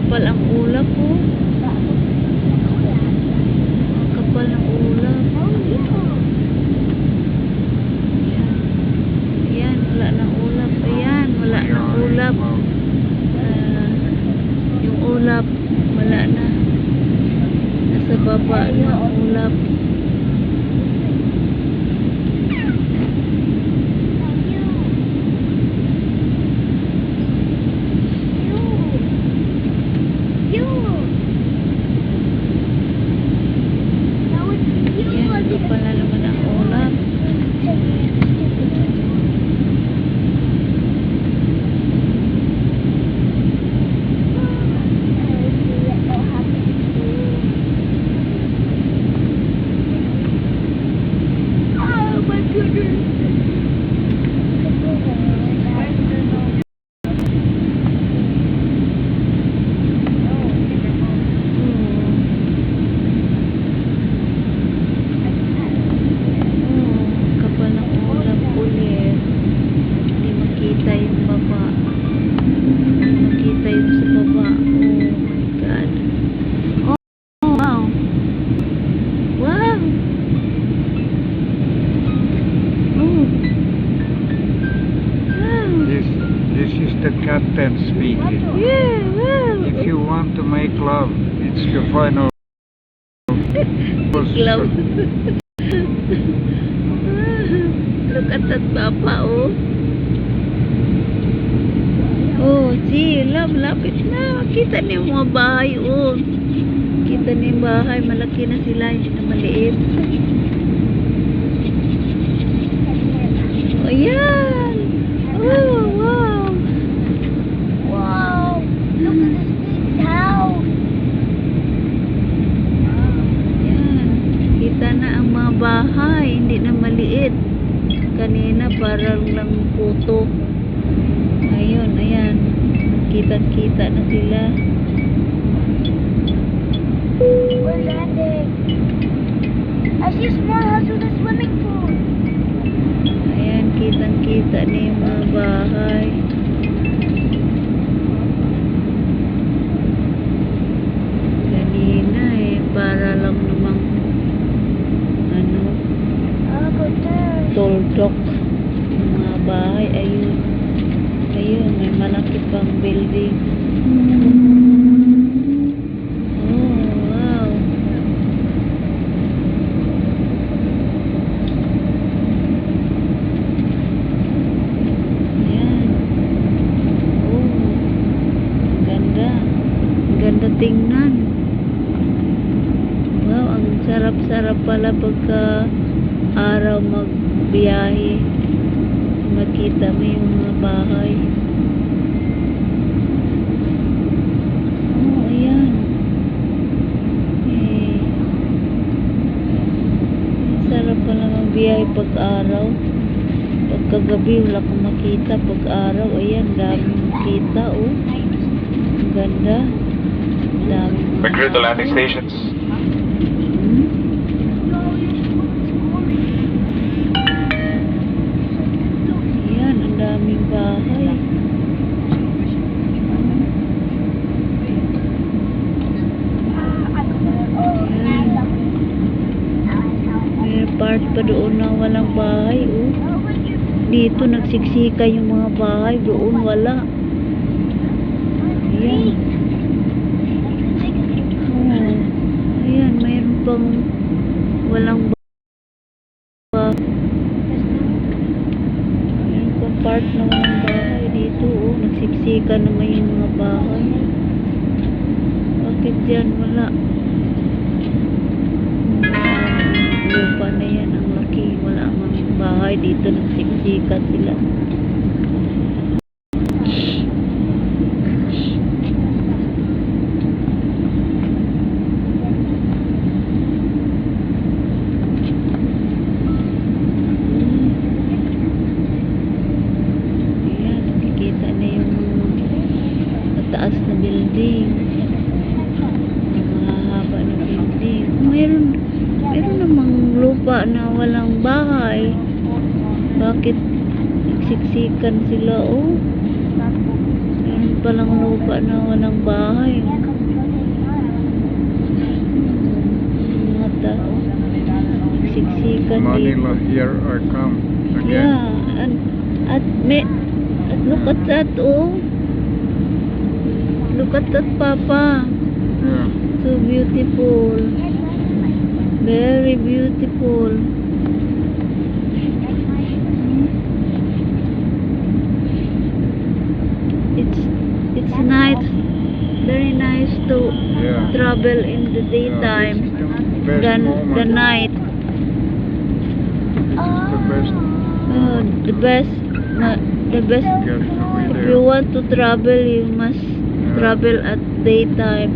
Kapal ang ulap po. Kapal ng ulap. Ayan, wala ng ulap. Ayan, wala ng ulap. Yung ulap, wala na. Nasa baba na ang ulap. Pala naman ang ulap. Oh my goodness. This is the captain speaking. If you want to make love, it's the final Love. Look at that papa, oh. Oh, see, love, lapit na. Kita niyo yung mga bahay, oh. Kita niyo yung bahay, malaki na sila, hindi na maliit. Oh, ayan. Oh, wow. Wow. Look at this big house. Ayan. Kita na ang mga bahay, hindi na maliit. Kanina parang lang puto. Ayun, ayan. Kita-kita na sila. We're landing. I see a small house with a swimming pool. Ayan, kitang-kita na yung mga bahay. Kanina para lang namang tuldok yung mga bahay. Ayun. Ayun, may malaki pang building. Oh, wow. Ayan. Oh, ganda. Ganda tingnan. Wow, ang sarap-sarap pala pagka araw magbiyahe. Makita mo yung mga bahay. Oh, ayan. Sarap pala magbiyahe pag-araw. Pagkagabi wala kang makita. Pag-araw, ayan, daming makita, oh. Ang ganda. Daming Secure the landing stations. Ayan, ang daming bahay. Ayan. May part pa doon na walang bahay, oh. Dito nagsiksika yung mga bahay, doon wala. Ayan. Oh. Ayan, mayroon pang walang bahay. Mayroon pang part na walang bahay dito, oh. siksikan naman yung mga bahay. Bakit dyan wala? Lupa na yan, ang laki. Wala mang bahay dito, nagsiksikan sila. Ayan, nakikita na yung mataas na building. Yung mahahaba na building. Meron namang lupa na walang bahay. Bakit nagsiksikan sila, oh? Meron palang lupa na walang bahay. Mga tao nagsiksikan Manila, dito. here I come again. Yeah, at look at that, oh. Look at that, Papa. Yeah. So beautiful. Very beautiful. It's nice, very nice to Yeah. travel in the Yeah, daytime this is the best than moment. the night. This is the best. The best, the best. Get away If there. you want to travel, you must travel at daytime.